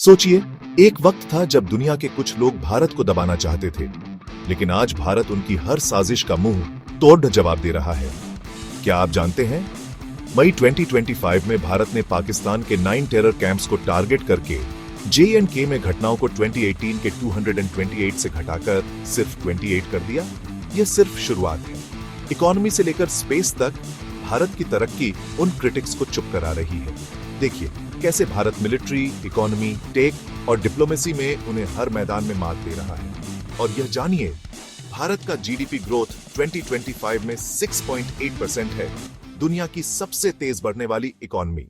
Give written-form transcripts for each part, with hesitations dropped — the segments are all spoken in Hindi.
सोचिए, एक वक्त था जब दुनिया के कुछ लोग भारत को दबाना चाहते थे, लेकिन आज भारत उनकी हर साजिश का मुंह तोड़ जवाब दे रहा है। क्या आप जानते हैं, मई 2025 में भारत ने पाकिस्तान के 9 टेरर कैंप्स को टारगेट करके J&K में घटनाओं को 2018 के 228 से घटाकर सिर्फ 28 कर दिया। यह सिर्फ शुरुआत है। इकोनॉमी से लेकर स्पेस तक भारत की तरक्की उन क्रिटिक्स को चुप करा रही है। देखिए कैसे भारत मिलिट्री, इकोनॉमी, टेक और डिप्लोमेसी में उन्हें हर मैदान में मात दे रहा है। और यह जानिए, भारत का जीडीपी ग्रोथ 2025 में 6.8% है, दुनिया की सबसे तेज बढ़ने वाली इकोनॉमी।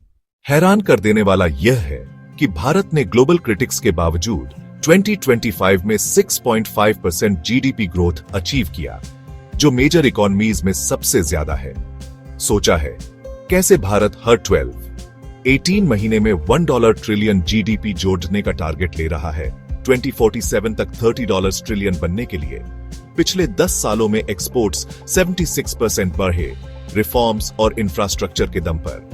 हैरान कर देने वाला यह है कि भारत ने ग्लोबल क्रिटिक्स के बावजूद 2025 में 6.5% जीडीपी ग्रोथ अचीव किया, जो मेजर इकोनॉमीज में सबसे ज्यादा है। सोचा है कैसे भारत हर 18 महीने में $1 ट्रिलियन जीडीपी जोड़ने का टारगेट ले रहा है, 2047 तक $30 ट्रिलियन बनने के लिए। पिछले 10 सालों में एक्सपोर्ट्स 76% बढ़े, रिफॉर्म्स और इंफ्रास्ट्रक्चर के दम पर।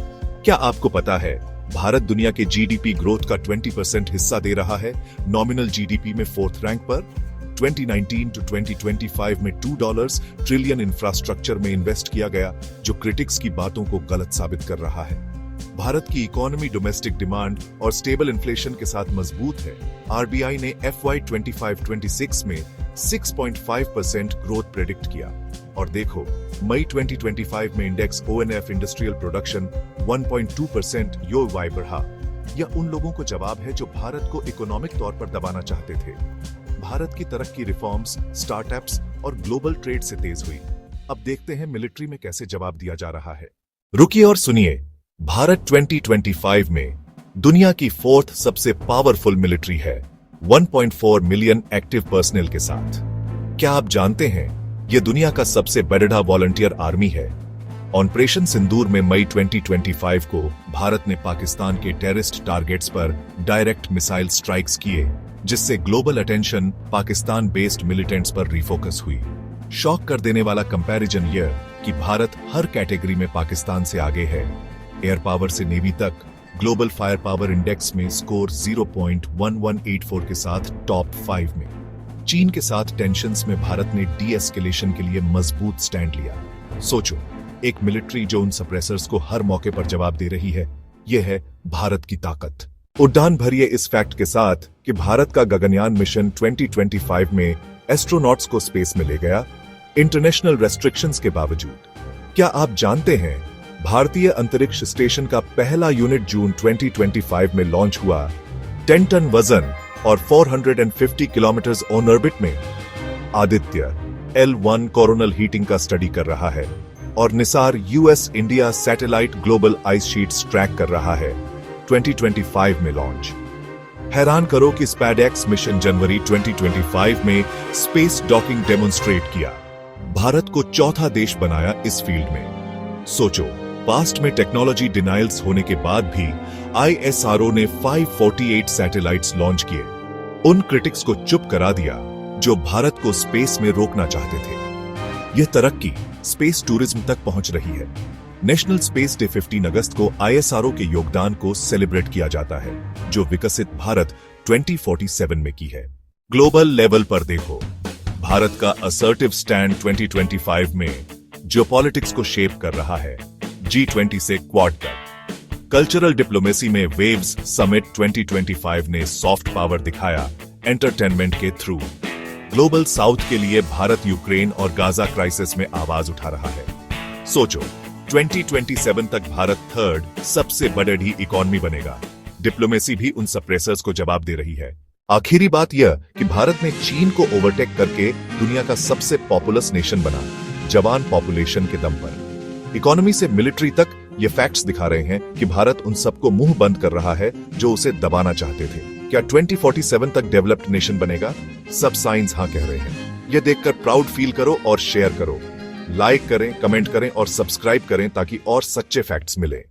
क्या आपको पता है, भारत दुनिया के जीडीपी ग्रोथ का 20% हिस्सा दे रहा है, नॉमिनल जीडीपी में 4th रैंक पर। 2019 to 2025 में $2 ट्रिलियन इंफ्रास्ट्रक्चर में इन्वेस्ट किया गया, जो क्रिटिक्स की बातों को गलत साबित कर रहा है। भारत की इकोनॉमी डोमेस्टिक डिमांड और स्टेबल इन्फ्लेशन के साथ मजबूत है। आरबीआई ने FY 25-26 में 6.5% ग्रोथ प्रेडिक्ट किया। और देखो, मई 2025 में index ONF industrial production 1.2% YoY बढ़ा। यह उन लोगों को जवाब है जो भारत को इकोनॉमिक तौर पर दबाना चाहते थे। भारत की तरक्की रिफॉर्म्स, स्टार्टअप्स और ग्लोबल ट्रेड से तेज हुई। अब देखते हैं मिलिट्री में कैसे जवाब दिया जा रहा है। रुकिए और सुनिए, भारत 2025 में दुनिया की 4th सबसे पावरफुल मिलिट्री है, 1.4 मिलियन एक्टिव पर्सनल के साथ। क्या आप जानते हैं, यह दुनिया का सबसे बड़ा वॉलंटियर आर्मी है। ऑपरेशन सिंदूर में मई 2025 को भारत ने पाकिस्तान के टेररिस्ट टारगेट्स पर डायरेक्ट मिसाइल स्ट्राइक्स किए, जिससे global attention Pakistan based militants पर रिफोकस हुई। शॉक कर देने वाला कंपैरिजन यह कि भारत हर कैटेगरी में पाकिस्तान से आगे है। एयर पावर से नेवी तक ग्लोबल फायर पावर इंडेक्स में स्कोर 0.1184 के साथ टॉप 5 में। चीन के साथ टेंशंस में भारत ने डी-एस्केलेशन के लिए मजबूत स्टैंड लिया। सोचो, एक मिलिट्री जो उन सप्रेसर्स को हर मौके पर जवाब दे रही है। यह है भारत की ताकत। उड़ान भरिए इस फैक्ट के साथ कि भारत का गगनयान मिशन 2025 में एस्ट्रोनॉट्स को स्पेस में ले गया, इंटरनेशनल रेस्ट्रिक्शंस के बावजूद। क्या आप जानते हैं, भारतीय अंतरिक्ष स्टेशन का पहला यूनिट जून 2025 में लॉन्च हुआ, 10 टन वजन और 450 किलोमीटर ऑन ऑर्बिट में। आदित्य L1 कोरोनल हीटिंग का स्टडी कर रहा है और Nisar US India satellite global ice sheets track कर रहा है, 2025 में लॉन्च। हैरान करो कि SpaceX मिशन जनवरी 2025 में स्पेस डॉकिंग डेमोन्स्ट्रेट किया, भारत को चौथा देश बनाया इस फील्ड में। सोचो, पास्ट में टेक्नोलॉजी डिनाइल्स होने के बाद भी ISRO ने 548 सैटेलाइट्स लॉन्च किए, उन क्रिटिक्स को चुप करा दिया जो भारत को स्पेस में रोकना चाहते थे। यह तरक्की स्पेस टूरिज्म तक पहुंच रही है। नेशनल स्पेस डे 15 अगस्त को ISRO के योगदान को सेलिब्रेट किया जाता है, जो विकसित भारत 2047 में की है। ग्लोबल लेवल पर देखो, भारत का असर्टिव स्टैंड 2025 में जियोपॉलिटिक्स को शेप कर रहा है, G20 से क्वाड तक। कल्चरल डिप्लोमेसी में वेव्स समिट 2025 ने सॉफ्ट पावर दिखाया एंटरटेनमेंट के थ्रू। ग्लोबल साउथ के लिए भारत यूक्रेन और गाजा क्राइसिस में आवाज उठा रहा है। सोचो, 2027 तक भारत 3rd सबसे बड़ी इकोनॉमी बनेगा। डिप्लोमेसी भी उन सप्रेसर्स को जवाब दे रही है। आखिरी बात यह कि भारत ने चीन को ओवरटेक करके दुनिया का सबसे पॉपुलस नेशन बना, जवान पॉपुलेशन के दम पर। इकोनॉमी से मिलिट्री तक ये फैक्ट्स दिखा रहे हैं कि भारत उन सबको मुंह बंद कर रहा है जो उसे दबाना चाहते थे। क्या 2047 तक डेवलप्ड नेशन बनेगा? सब साइंस हाँ कह रहे हैं। यह देखकर प्राउड फील करो और शेयर करो। लाइक करें, कमेंट करें और सब्सक्राइब करें ताकि और सच्चे फैक्ट्स मिले।